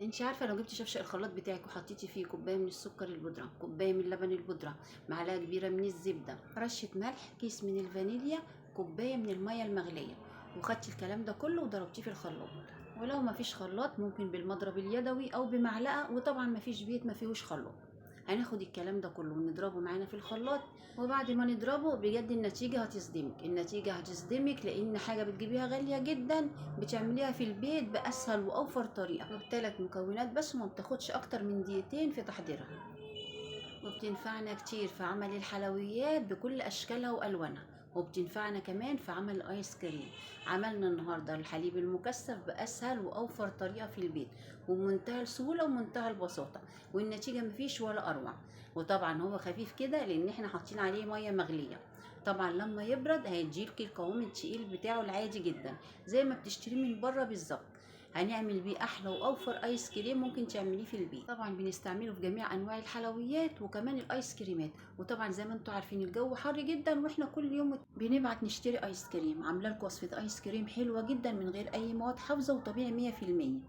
انت عارفه لو جبتي شفشق الخلاط بتاعك وحطيتي فيه كوبايه من السكر البودره، كوبايه من لبن البودره، معلقه كبيره من الزبده، رشه ملح، كيس من الفانيليا، كوبايه من الميه المغليه، وخدتي الكلام ده كله وضربتيه في الخلاط. ولو مفيش خلاط ممكن بالمضرب اليدوي او بمعلقه، وطبعا مفيش بيت مفيهوش خلاط. هناخد الكلام ده كله ونضربه معانا في الخلاط، وبعد ما نضربه بجد النتيجة هتصدمك لان حاجة بتجيبيها غالية جدا بتعمليها في البيت باسهل واوفر طريقة، وبثلاث مكونات بس، وما بتاخدش اكتر من دقيقتين في تحضيرها، وبتنفعنا كتير في عمل الحلويات بكل اشكالها والوانها، وبتنفعنا كمان في عمل الايس كريم. عملنا النهارده الحليب المكثف باسهل واوفر طريقه في البيت، وبمنتهى السهوله ومنتهى البساطه، والنتيجه مفيش ولا اروع. وطبعا هو خفيف كده لان احنا حاطين عليه ميه مغليه. طبعا لما يبرد هيديلك القوام التقيل بتاعه العادي جدا، زي ما بتشتريه من بره بالظبط. هنعمل بيه احلى واوفر ايس كريم ممكن تعمليه في البيت. طبعا بنستعمله في جميع انواع الحلويات وكمان الايس كريمات. وطبعا زي ما انتم عارفين الجو حر جدا، واحنا كل يوم بنبعت نشتري ايس كريم. عامله لكم وصفه ايس كريم حلوه جدا من غير اي مواد حافظه وطبيعي 100%.